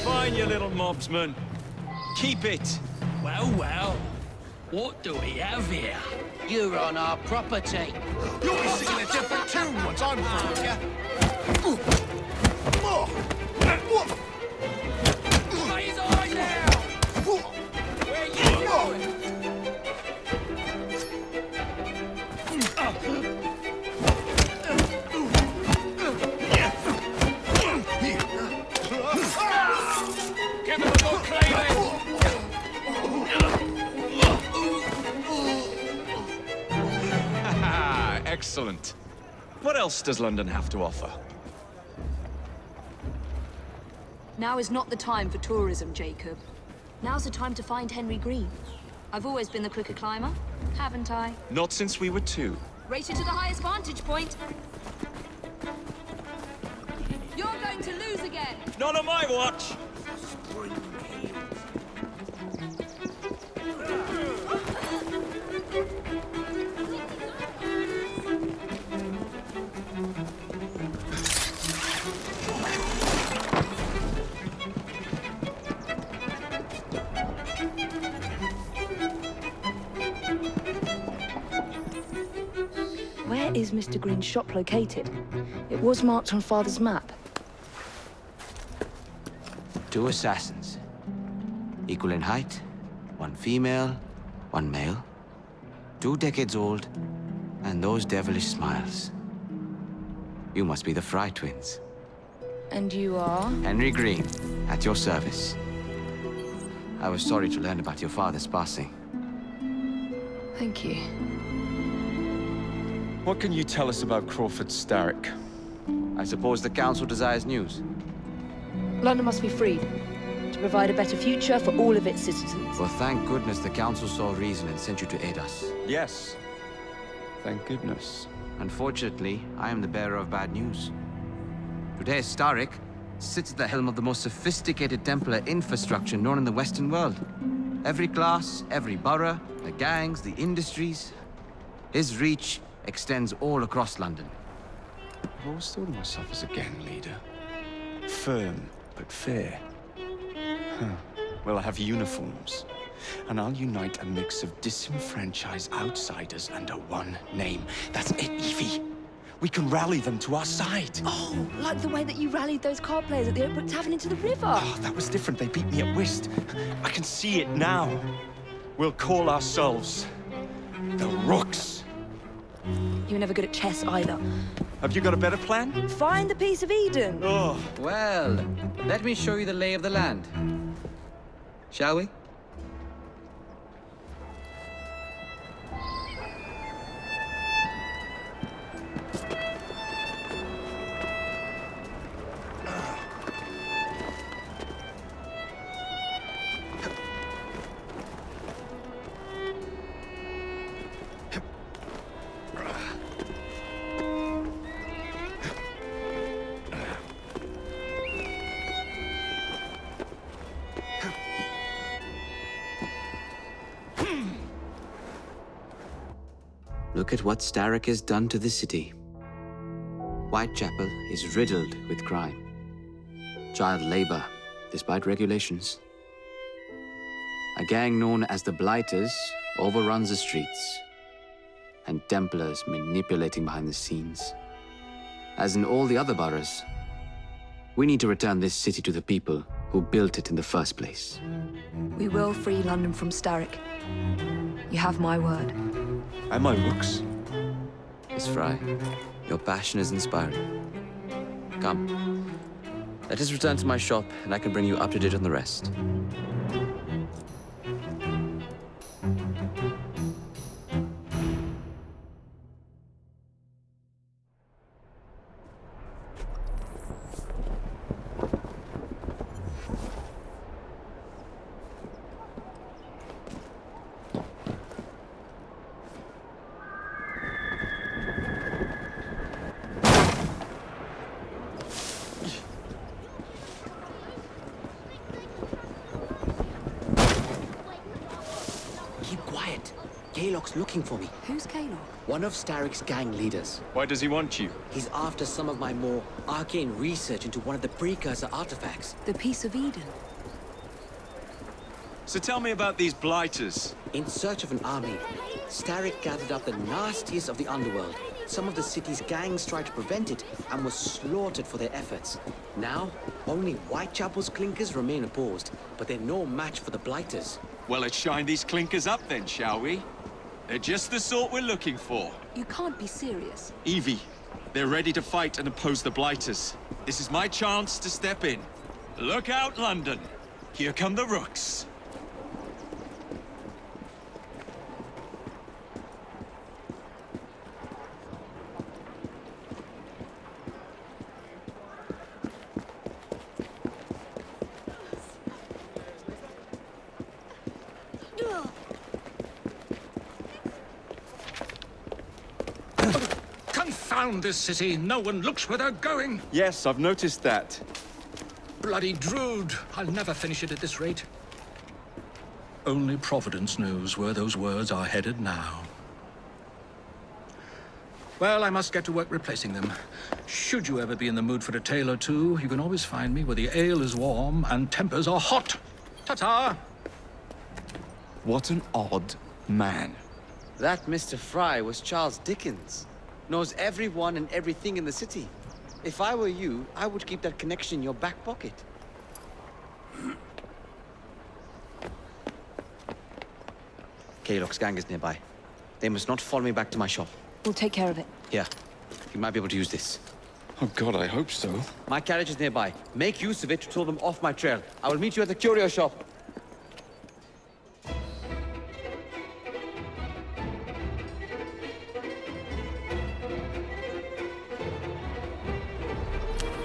Fine, you little mobsman. Keep it. Well, well. What do we have here? You're on our property. You'll be singing a different tune once I'm through with you. Raise eyes now! Where you going? Give him a good claiming! Excellent. What else does London have to offer? Now is not the time for tourism, Jacob. Now's the time to find Henry Green. I've always been the quicker climber, haven't I? Not since we were two. Race you to the highest vantage point. You're going to lose again. Not on my watch! Where is Mr. Green's shop located? It was marked on Father's map. 2 assassins. Equal in height, 1 female, 1 male. 2 decades old, and those devilish smiles. You must be the Fry twins. And you are? Henry Green, at your service. I was sorry to learn about your father's passing. Thank you. What can you tell us about Crawford Starrick? I suppose the Council desires news. London must be freed, to provide a better future for all of its citizens. Well, thank goodness the Council saw reason and sent you to aid us. Yes. Thank goodness. Unfortunately, I am the bearer of bad news. Today, Starrick sits at the helm of the most sophisticated Templar infrastructure known in the Western world. Every class, every borough, the gangs, the industries. His reach extends all across London. I've always thought of myself as a gang leader. Firm, but fair. Huh. Well, I have uniforms. And I'll unite a mix of disenfranchised outsiders under one name. That's it, Evie. We can rally them to our side. Oh, like the way that you rallied those card players at the Oakbrook Tavern into the river. Oh, that was different. They beat me at whist. I can see it now. We'll call ourselves the Rooks. You were never good at chess either. Have you got a better plan? Find the piece of Eden. Oh. Well, let me show you the lay of the land. Shall we? Look at what Starrick has done to the city. Whitechapel is riddled with crime. Child labor, despite regulations. A gang known as the Blighters overruns the streets, and Templars manipulating behind the scenes. As in all the other boroughs, we need to return this city to the people who built it in the first place. We will free London from Starrick. You have my word. Am I Rooks? Miss Fry, your passion is inspiring. Come, let us return to my shop, and I can bring you up to date on the rest. quiet. Kalok's looking for me. Who's Kalok? One of Starrick's gang leaders. Why does he want you? He's after some of my more arcane research into one of the precursor artifacts. The Piece of Eden. So tell me about these blighters. In search of an army, Starrick gathered up the nastiest of the underworld. Some of the city's gangs tried to prevent it and were slaughtered for their efforts. Now, only Whitechapel's clinkers remain opposed, but they're no match for the blighters. Well, let's shine these clinkers up then, shall we? They're just the sort we're looking for. You can't be serious. Evie, they're ready to fight and oppose the blighters. This is my chance to step in. Look out, London. Here come the rooks. Confound this city. No one looks where they're going. Yes, I've noticed that. Bloody Drood. I'll never finish it at this rate. Only Providence knows where those words are headed now. Well, I must get to work replacing them. Should you ever be in the mood for a tale or two, you can always find me where the ale is warm and tempers are hot. Ta-ta! What an odd man. That Mr. Fry was Charles Dickens. Knows everyone and everything in the city. If I were you, I would keep that connection in your back pocket. Kalok's gang is nearby. They must not follow me back to my shop. We'll take care of it. Here, you might be able to use this. Oh God, I hope so. My carriage is nearby. Make use of it to throw them off my trail. I will meet you at the curio shop.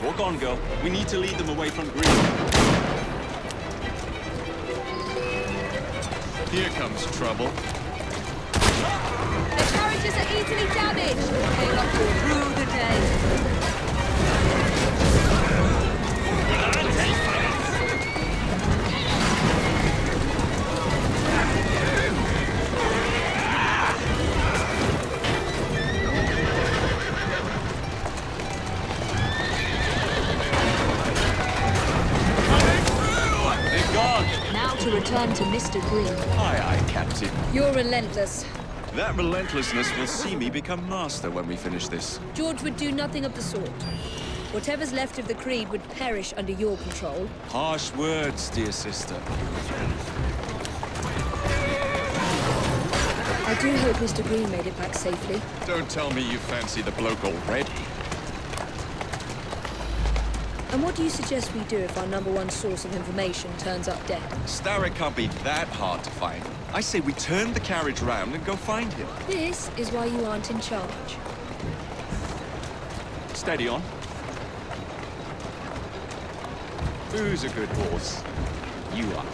Walk on, girl. We need to lead them away from Green. Here comes trouble. The carriages are easily damaged. Kalok will rue the day. Now to return to Mr. Green. Aye, aye, Captain. You're relentless. That relentlessness will see me become master when we finish this. George would do nothing of the sort. Whatever's left of the Creed would perish under your control. Harsh words, dear sister. I do hope Mr. Green made it back safely. Don't tell me you fancy the bloke already. And what do you suggest we do if our #1 source of information turns up dead? Starrick can't be that hard to find. I say we turn the carriage round and go find him. This is why you aren't in charge. Steady on. Who's a good horse? You are.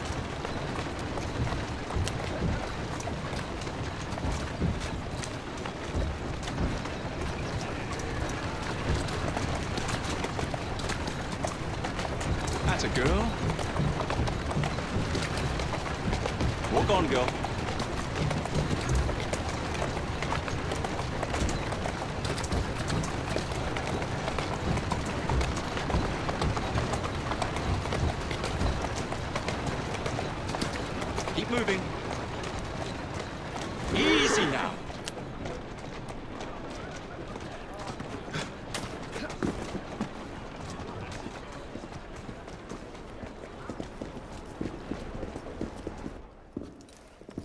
That's a girl. Walk on, girl. Keep moving. Easy now.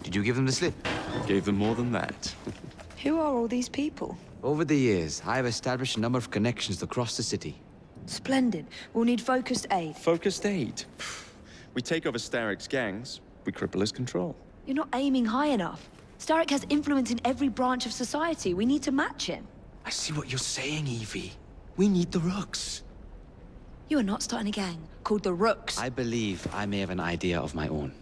Did you give them the slip? Gave them more than that. Who are all these people? Over the years, I have established a number of connections across the city. Splendid. We'll need focused aid. Focused aid. We take over Starrick's gangs, we cripple his control. You're not aiming high enough. Starrick has influence in every branch of society. We need to match him. I see what you're saying, Evie. We need the rooks. You are not starting a gang called the Rooks. I believe I may have an idea of my own.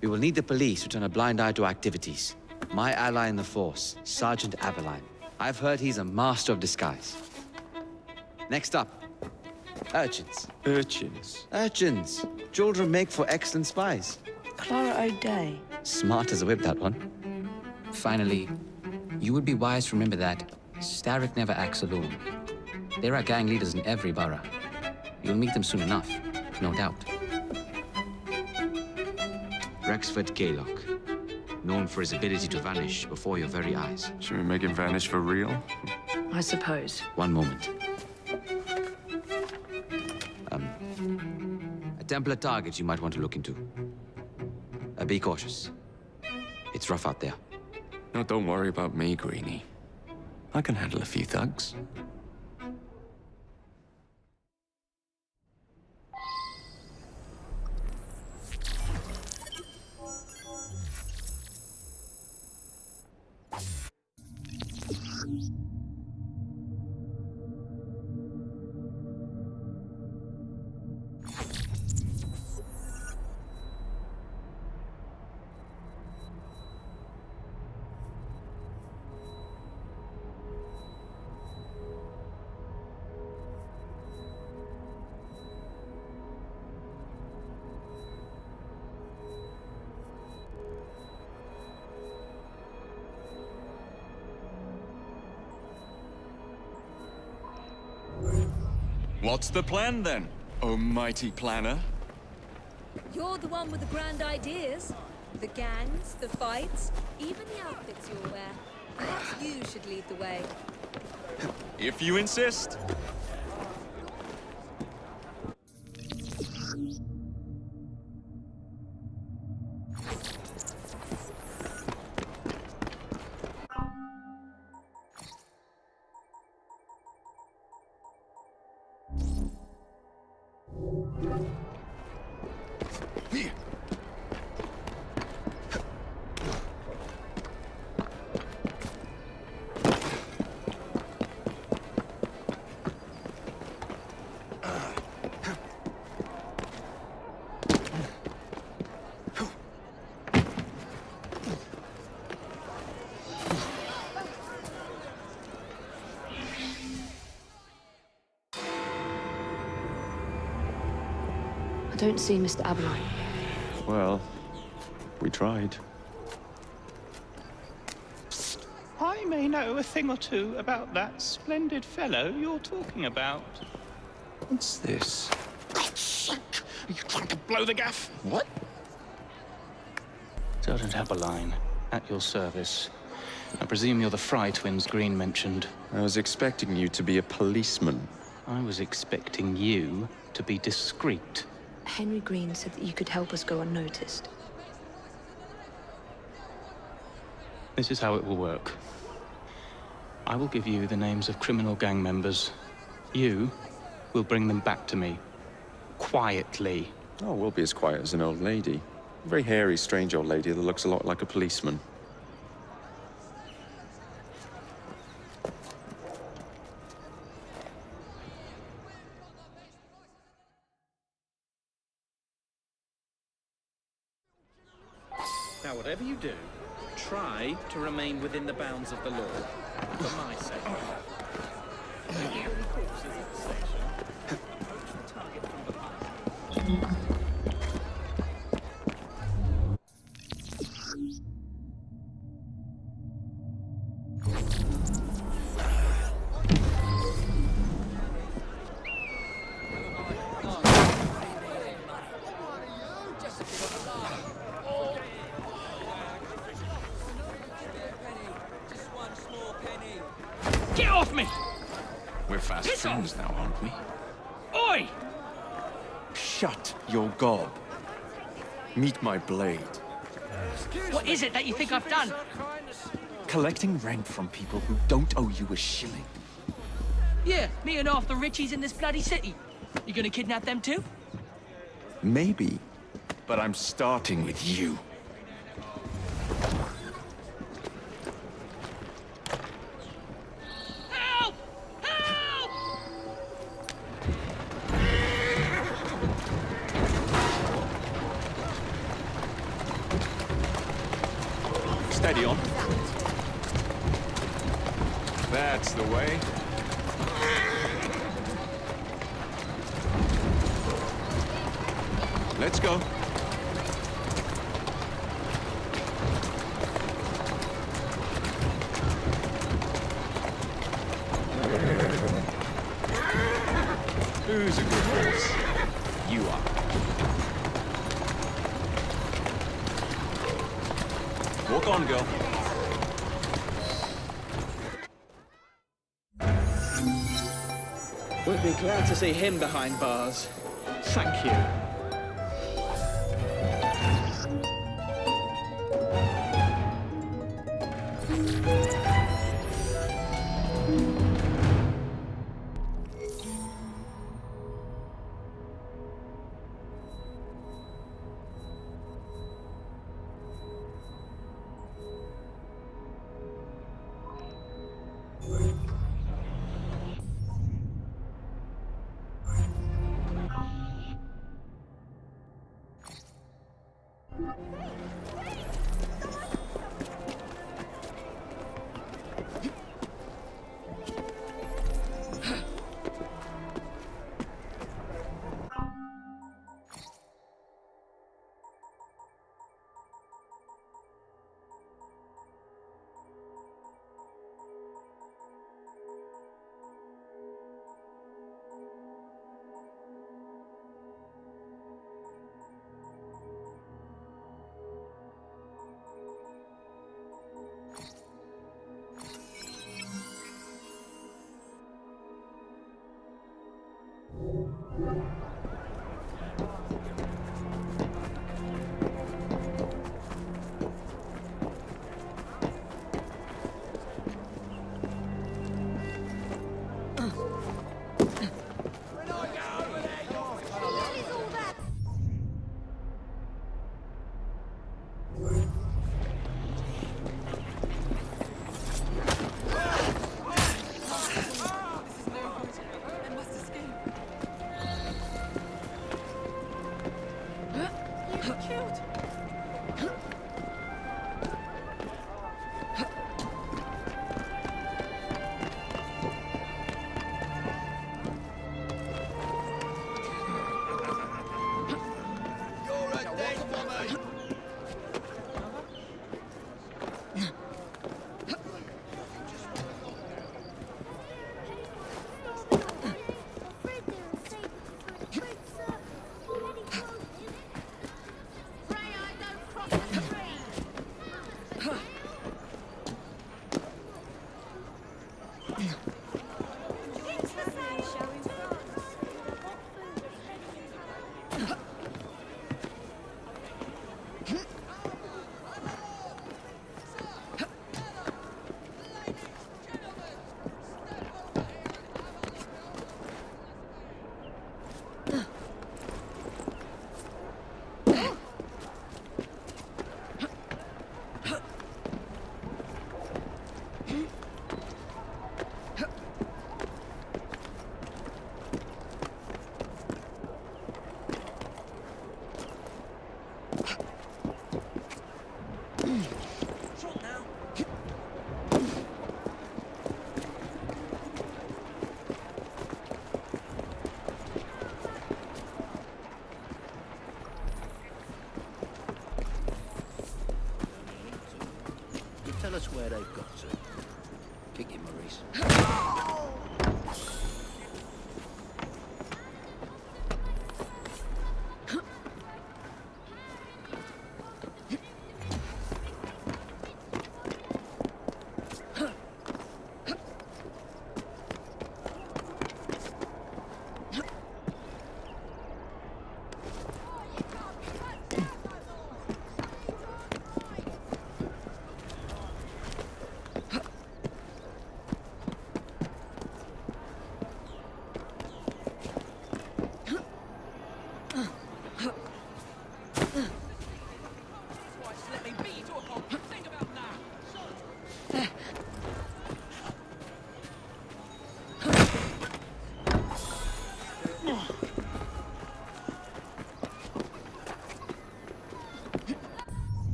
We will need the police to turn a blind eye to activities. My ally in the force, Sergeant Aberline. I've heard he's a master of disguise. Next up, urchins. Urchins. Urchins. Children make for excellent spies. Clara O'Day. Smart as a whip, that one. Finally, you would be wise to remember that Starrick never acts alone. There are gang leaders in every borough. You'll meet them soon enough, no doubt. Rexford Gaylock, known for his ability to vanish before your very eyes. Should we make him vanish for real? I suppose. One moment. A Templar target you might want to look into. Be cautious. It's rough out there. No, don't worry about me, Greenie. I can handle a few thugs. What's the plan, then, oh mighty planner? You're the one with the grand ideas. The gangs, the fights, even the outfits you'll wear. Perhaps you should lead the way. If you insist. I don't see Mr. Aberline. Well, we tried. I may know a thing or two about that splendid fellow you're talking about. What's this? God's sake! Are you trying to blow the gaff? What? Sergeant Aberline, at your service. I presume you're the Fry twins Green mentioned. I was expecting you to be a policeman. I was expecting you to be discreet. Henry Green said that you could help us go unnoticed. This is how it will work. I will give you the names of criminal gang members. You will bring them back to me. Quietly. Oh, we'll be as quiet as an old lady. A very hairy, strange old lady that looks a lot like a policeman. Now, whatever you do, try to remain within the bounds of the law, for my sake. Get off me! We're fast Piss friends off! now, aren't we? Oi! Shut your gob. Meet my blade. What is it that you think I've done? Collecting rent from people who don't owe you a shilling. Yeah, me and half the richies in this bloody city. You gonna kidnap them too? Maybe, but I'm starting with you. Help! Help! Steady on. That's the way. Let's go. Walk on, girl. We'll be glad to see him behind bars. Thank you. Tell us where they've got to. Kick it, Maurice.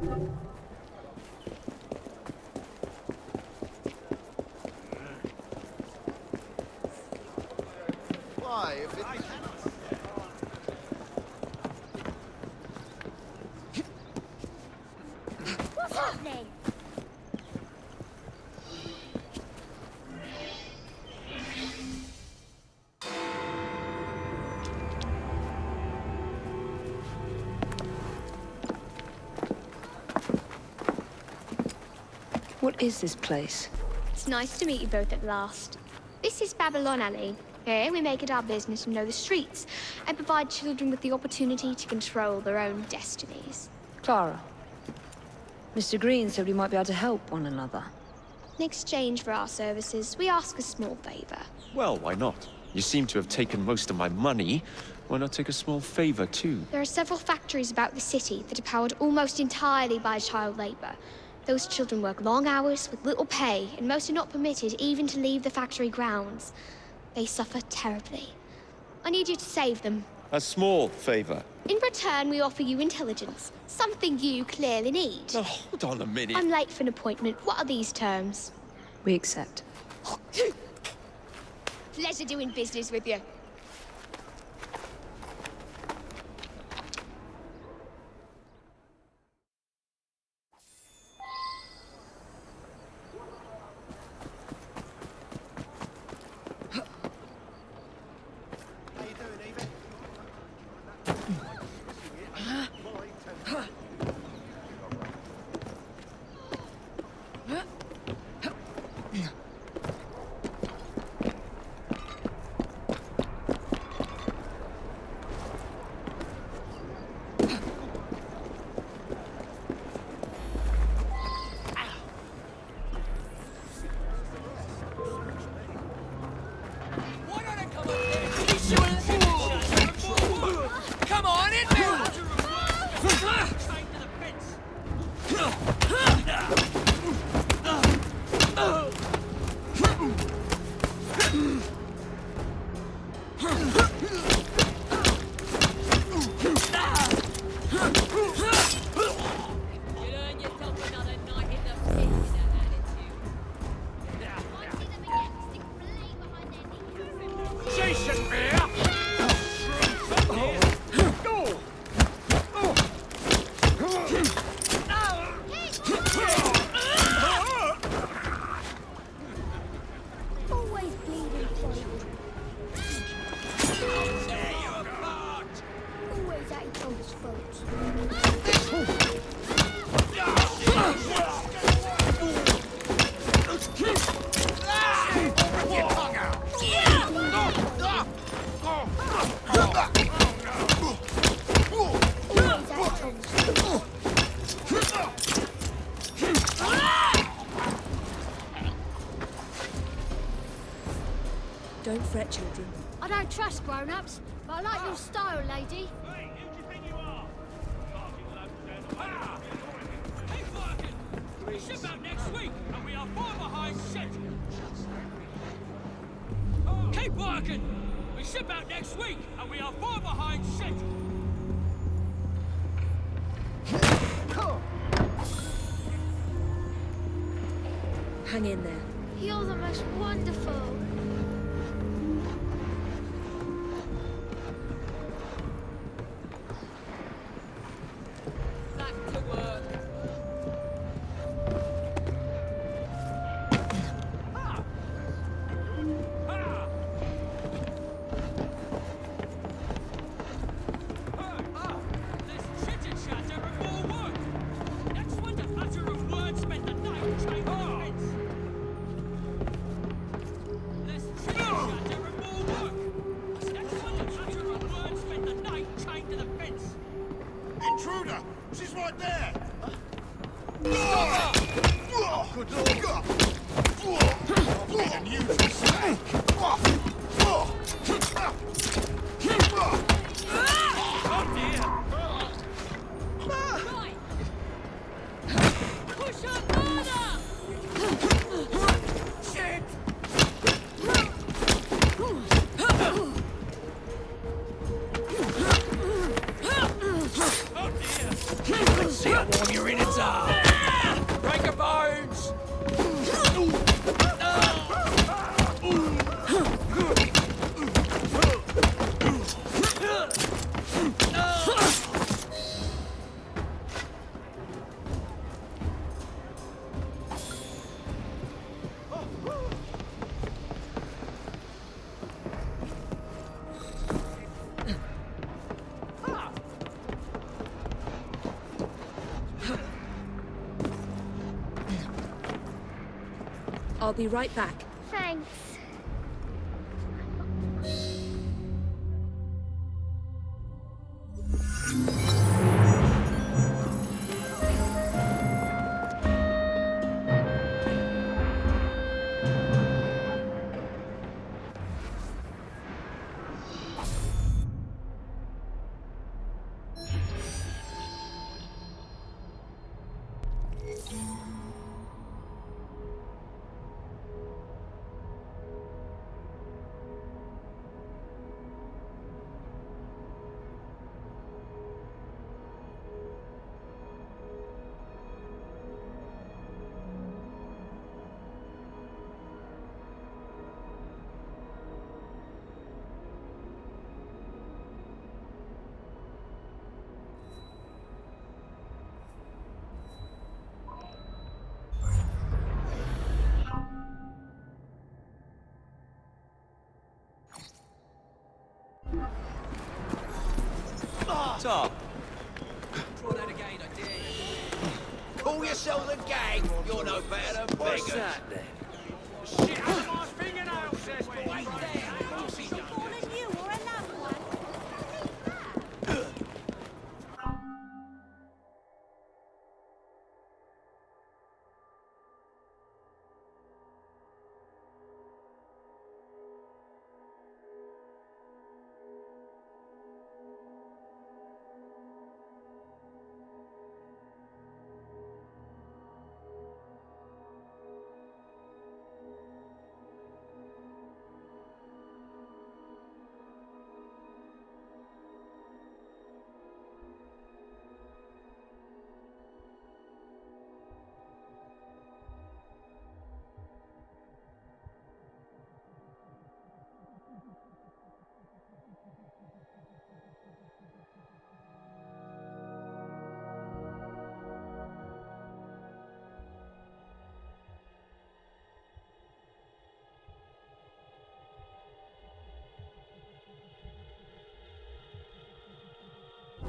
Why, if it... What's happening? What is this place? It's nice to meet you both at last. This is Babylon Alley. Here we make it our business to know the streets and provide children with the opportunity to control their own destinies. Clara. Mr. Green said we might be able to help one another. In exchange for our services, we ask a small favor. Well, why not? You seem to have taken most of my money. Why not take a small favor, too? There are several factories about the city that are powered almost entirely by child labor. Those children work long hours with little pay, and most are not permitted even to leave the factory grounds. They suffer terribly. I need you to save them. A small favor. In return, we offer you intelligence, something you clearly need. Oh, hold on a minute. I'm late for an appointment. What are these terms? We accept. Pleasure doing business with you. Come on in there! Always bleeding for you. Always at each other's throats. Always at each other's throats. Don't fret, children. I don't trust grown-ups, but I like your style, lady. We ship out next week, and we are far behind schedule. Keep working! We ship out next week, and we are far behind schedule. Hang in there. You're the most wonderful. Back to work. This chitter-chatter and more work. Next one to utter a word spent the night trying to fence. This chitter-chatter and more work. Next one to utter a word spent the night trying to the fence. Intruder! She's right there! Good lord! I'll be an usual snake! Oh dear! Right! Push her further! Shit! Oh dear! Let's see how warm you're in it. I'll be right back. Thanks. Top. Draw that again, I dare you. Call yourselves a gang. You're no better than beggars. What's that then? Shit, that's my fingernail, says me. Wait there. Calling you or another one?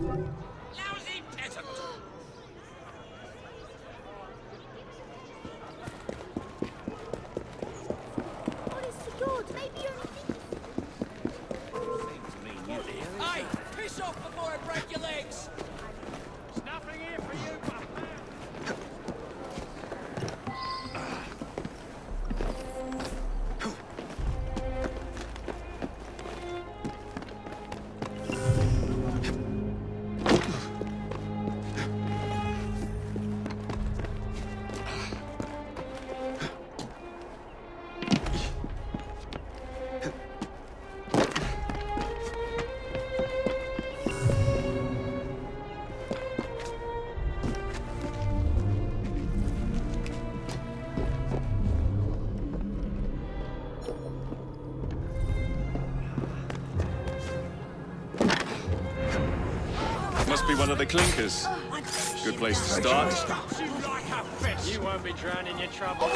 Lousy peasant. Honest to God, maybe you're Hey, piss off before I break your legs. There's nothing here for you but Must be one of the clinkers. Good place to start. you like a fish. You won't be drowning your troubles.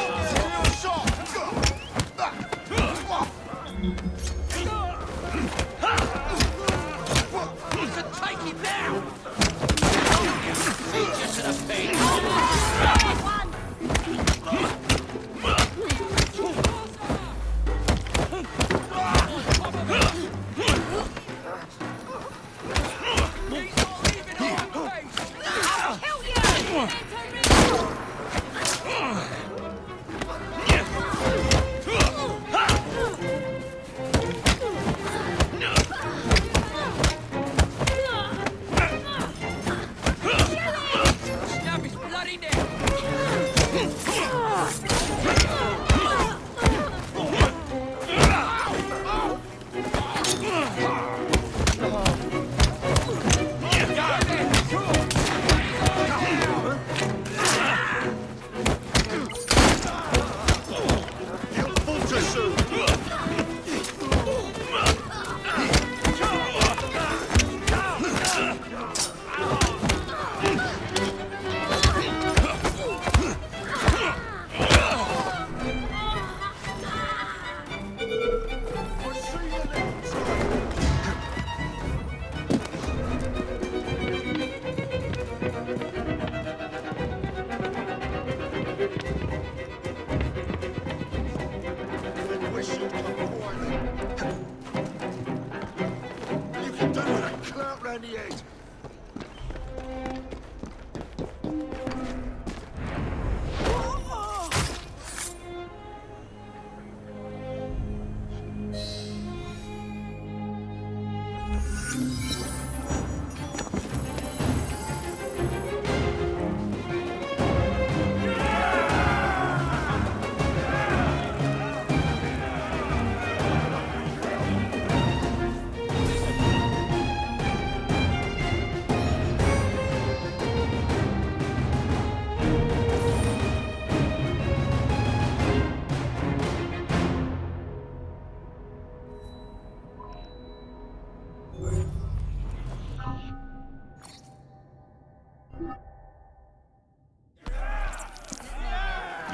You can take him now. Feed you to the pig. behind the edge.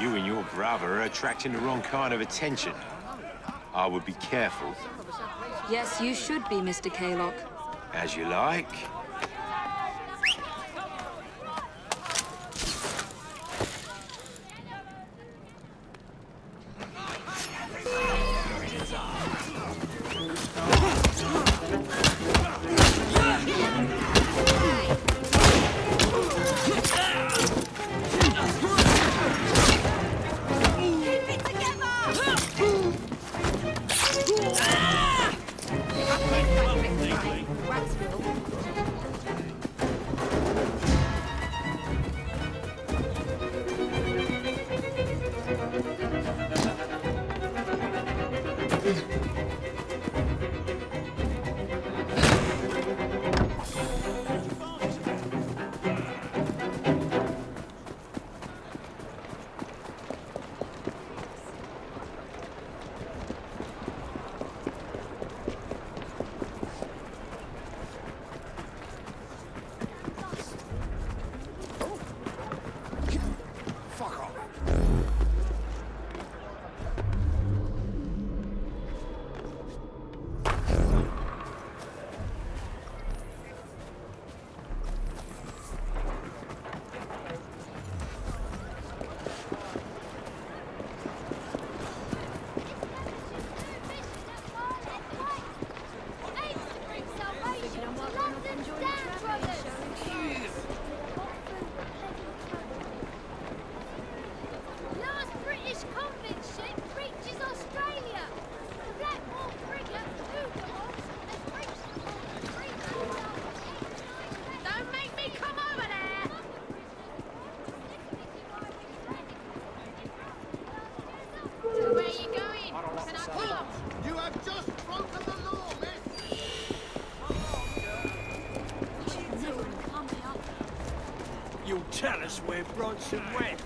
You and your brother are attracting the wrong kind of attention. I would be careful. Yes, you should be, Mr. Kaylock. As you like. You'll tell us where Bronson went.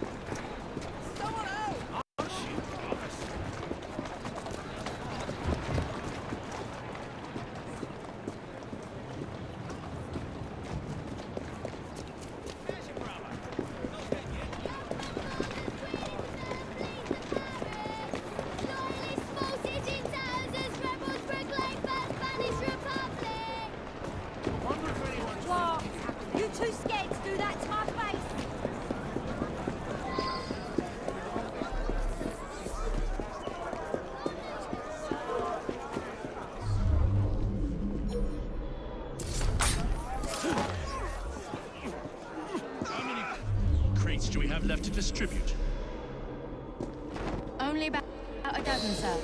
Do we have left to distribute? Only about a dozen, sir.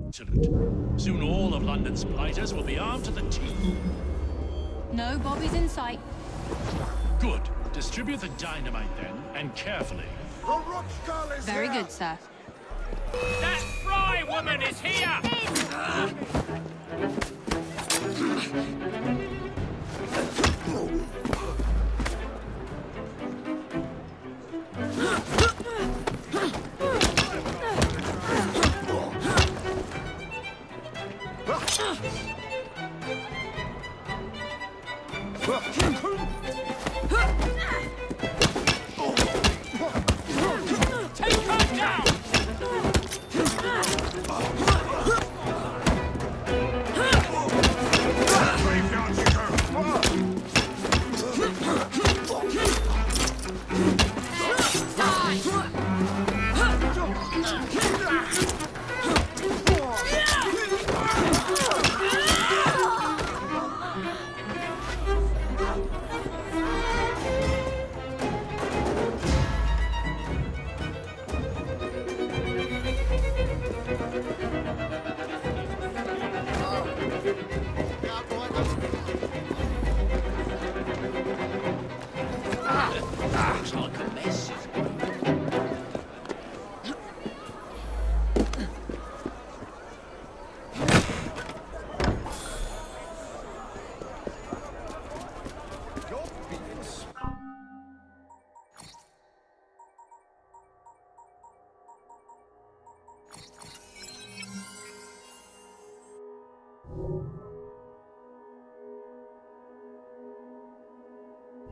Excellent. Soon all of London's blighters will be armed to the teeth. No Bobby's in sight. Good. Distribute the dynamite then, and carefully. Very good, sir. That Fry woman is here! Take her down! We've got you.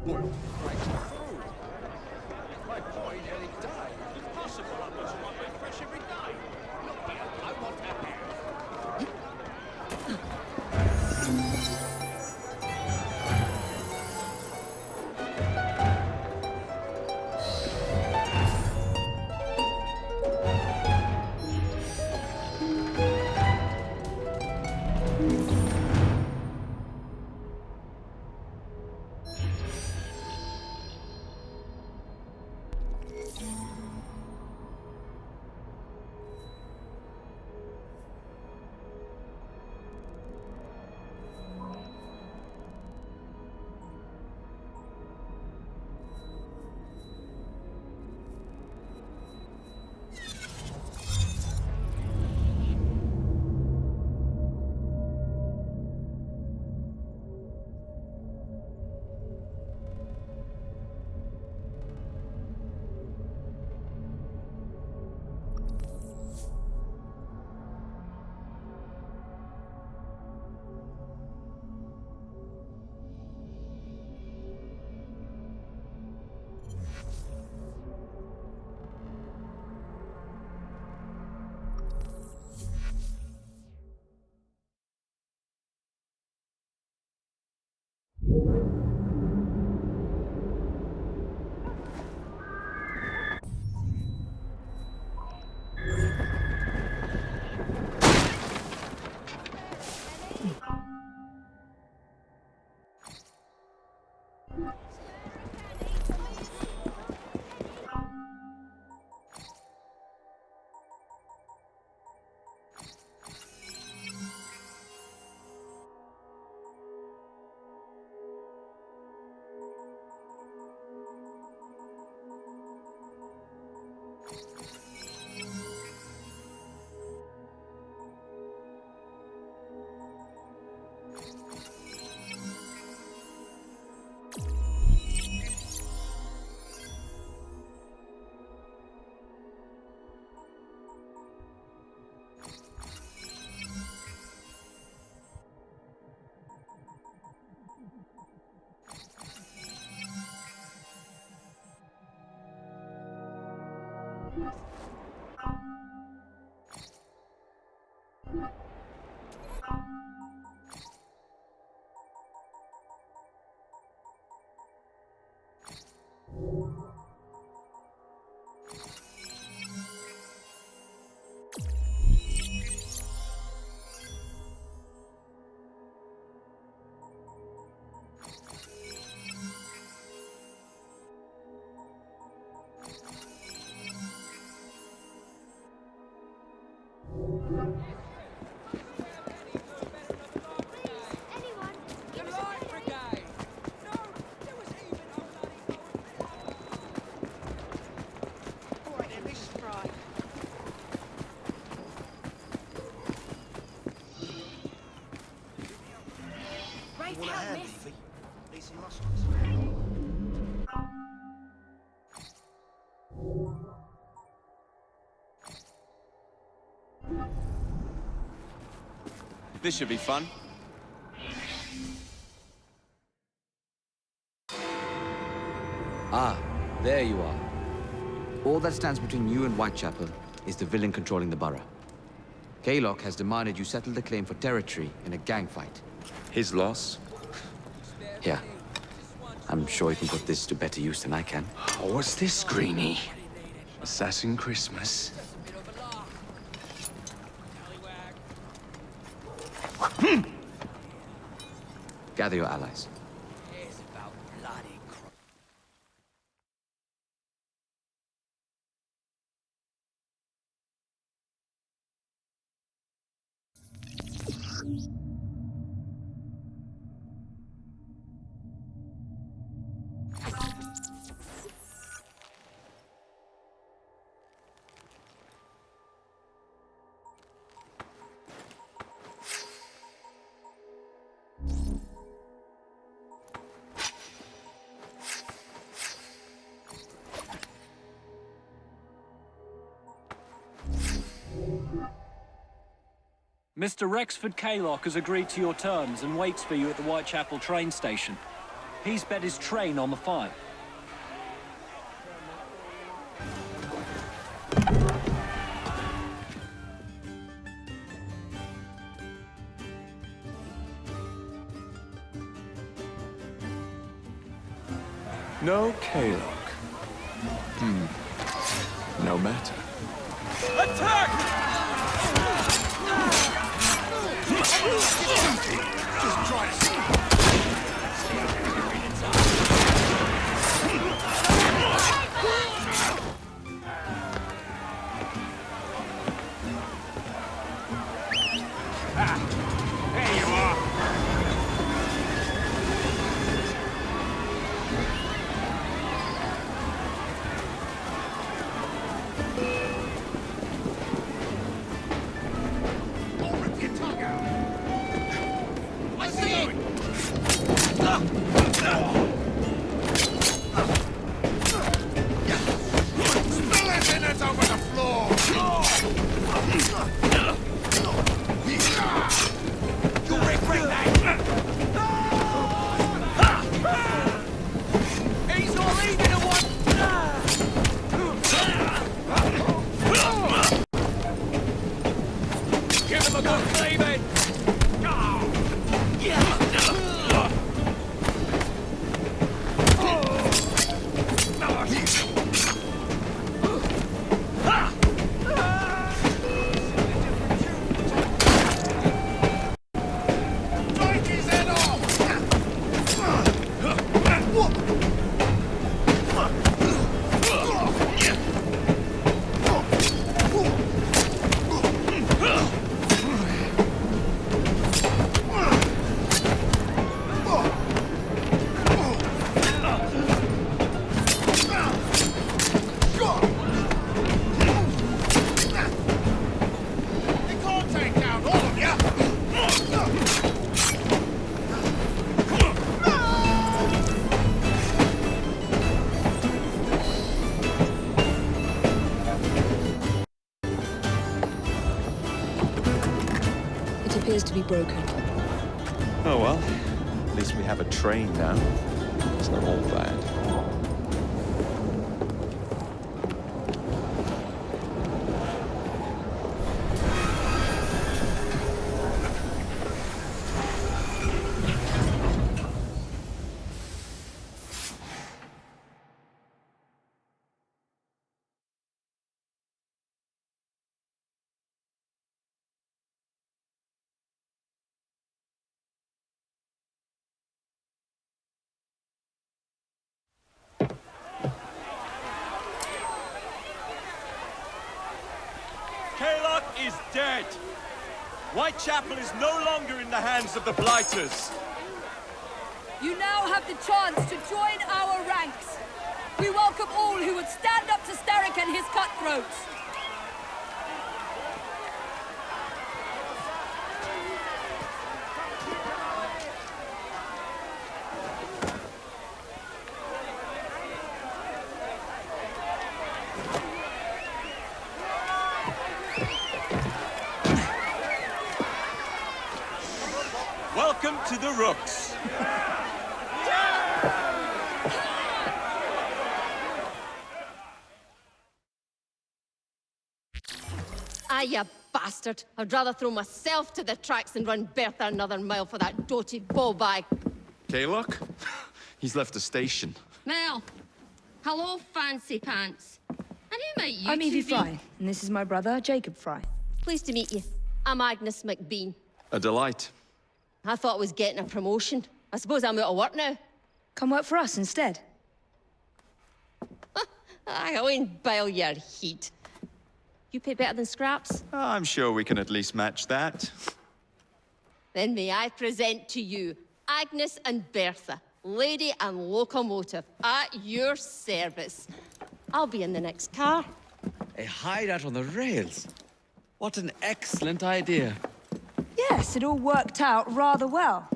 Well, breaks through. My boy nearly died. Impossible, I was one way fresh every day. Look here, I want to have. This should be fun. Ah, there you are. All that stands between you and Whitechapel is the villain controlling the borough. Kaylock has demanded you settle the claim for territory in a gang fight. His loss? Here. I'm sure he can put this to better use than I can. Oh, what's this, Greenie? Assassin Christmas? Gather your allies. Mr. Rexford Kaylock has agreed to your terms and waits for you at the Whitechapel train station. He's bet his train on the fight. No Kalok. No matter. Attack! Just try to see. There you are. Appears to be broken. Oh well, at least we have a train now. It's not all bad. Kalok is dead. Whitechapel is no longer in the hands of the Blighters. You now have the chance to join our ranks. We welcome all who would stand up to Starrick and his cutthroats. Welcome to the Rooks. Ah, you bastard. I'd rather throw myself to the tracks than run Bertha another mile for that doted ball-bag. Kalok? He's left the station. Mel. Hello, fancy pants. And who might you I'm Evie two be? Fry, and this is my brother, Jacob Fry. Pleased to meet you. I'm Agnes McBean. A delight. I thought I was getting a promotion. I suppose I'm out of work now. Come work for us instead. I won't bile your heat. You pay better than scraps? I'm sure we can at least match that. Then may I present to you Agnes and Bertha, lady and locomotive, at your service. I'll be in the next car. A hideout on the rails. What an excellent idea. Yes, it all worked out rather well.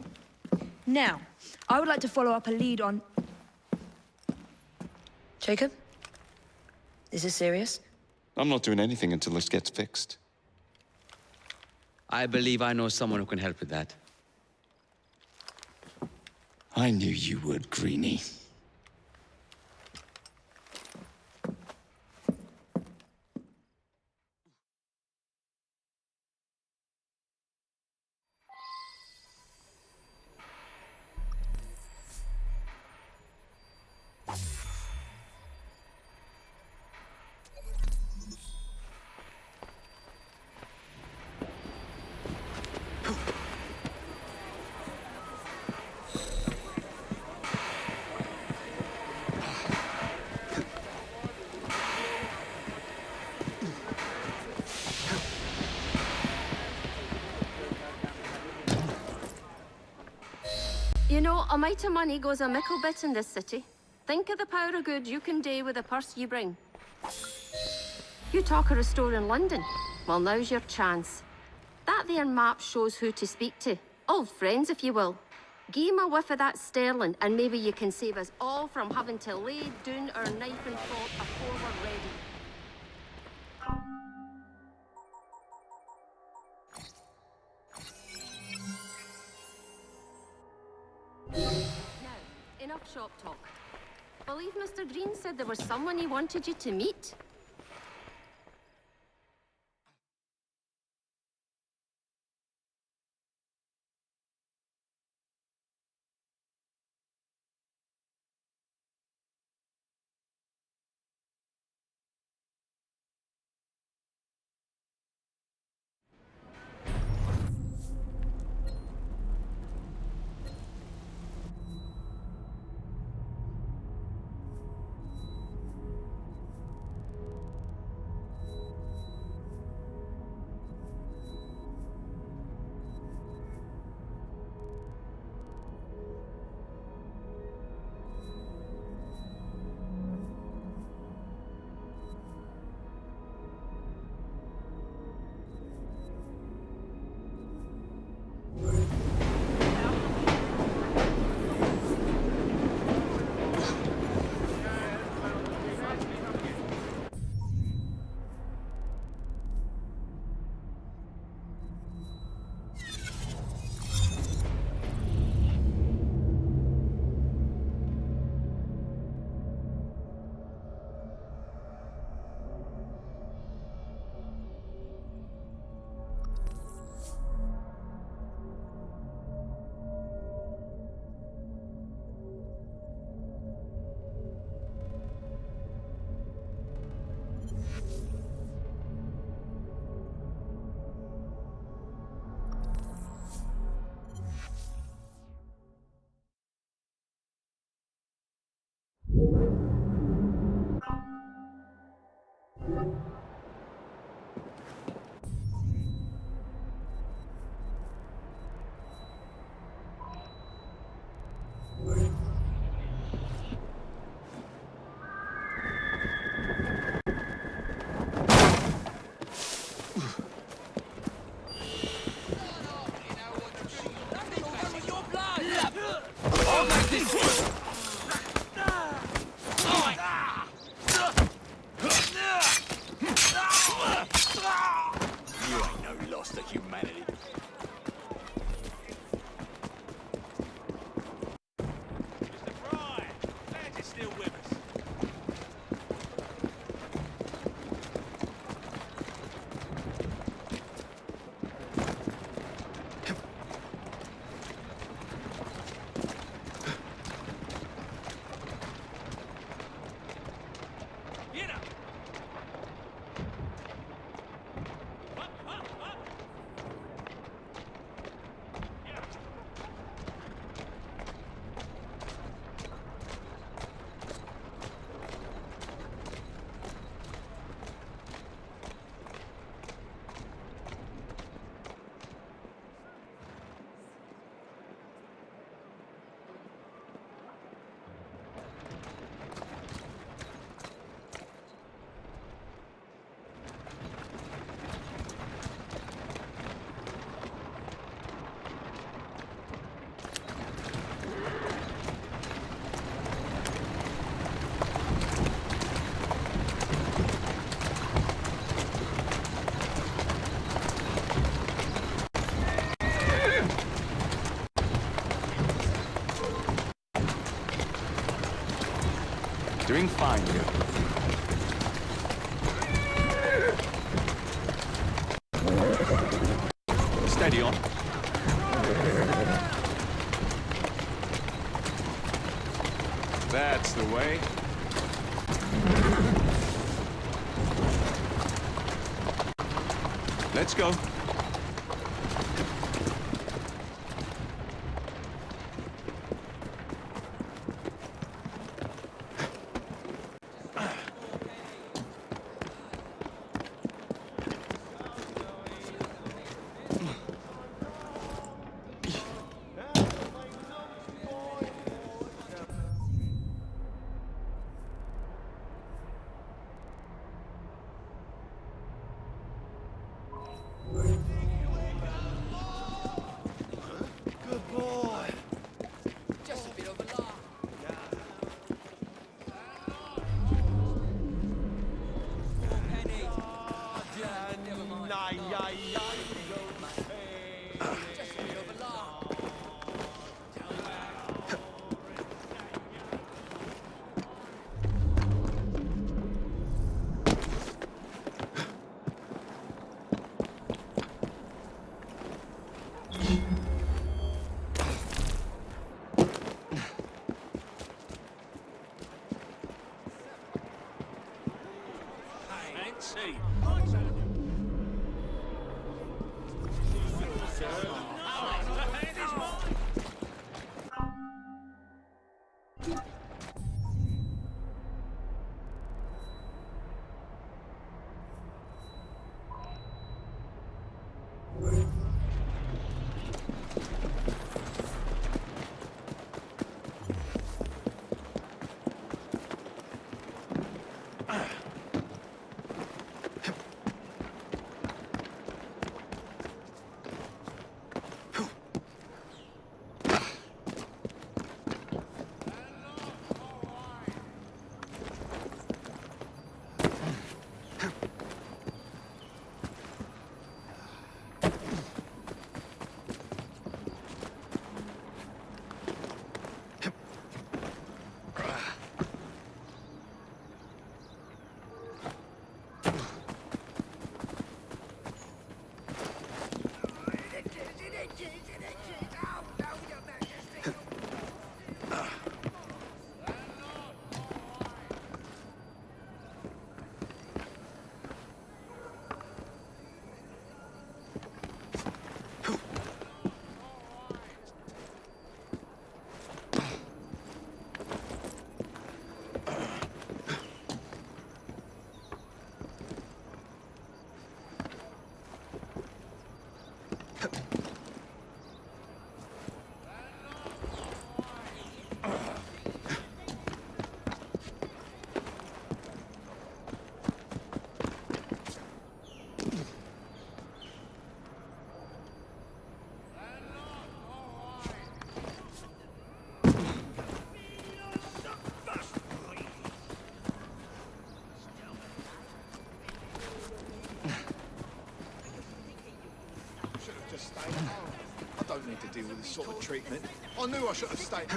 Now, I would like to follow up a lead on... Jacob? Is this serious? I'm not doing anything until this gets fixed. I believe I know someone who can help with that. I knew you would, Greenie. You know, a mite of money goes a mickle bit in this city. Think of the power of good you can do with the purse you bring. You talk of a store in London. Well, now's your chance. That there map shows who to speak to. Old friends, if you will. Give 'em a whiff of that sterling, and maybe you can save us all from having to lay down our knife and fork afore we're ready. Now, enough shop talk. Believe Mr. Green said there was someone he wanted you to meet. Doing fine, you. Steady on. That's the way. Let's go. Good boy. Just a bit of a laugh. Penny. Never mind. Just a bit of a laugh. Fancy. I don't need to deal with this sort of treatment. I knew I should have stayed.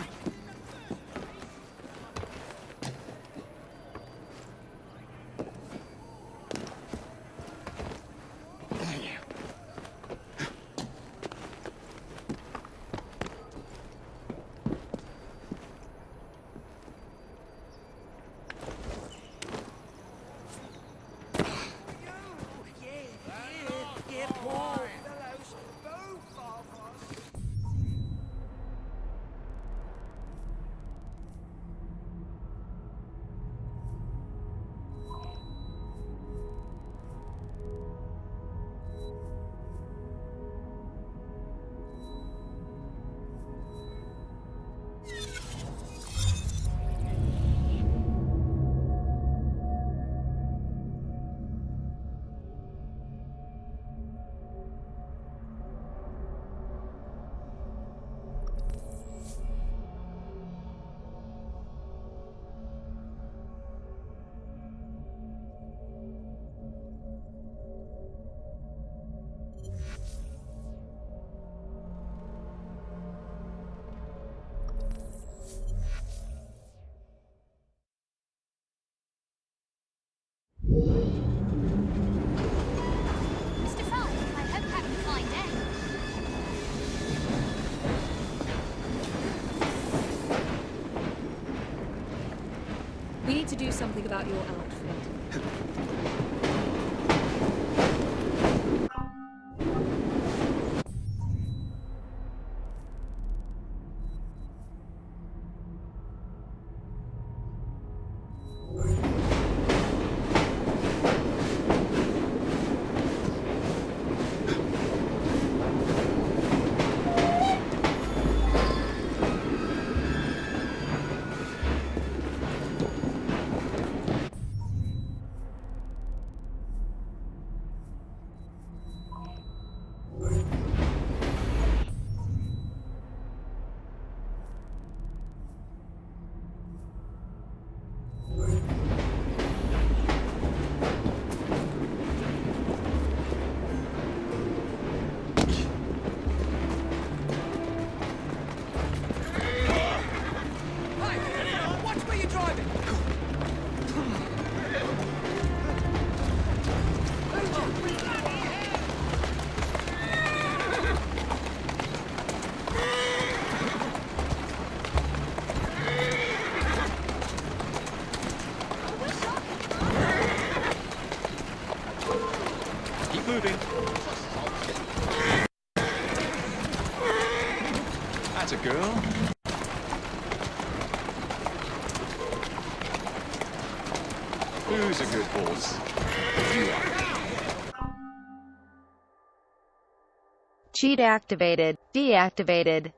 Mr. Fry, I hope having a fine day. We need to do something about your outfit. Keep moving. That's a girl. Who's a good horse? You are. Cheat activated. Deactivated.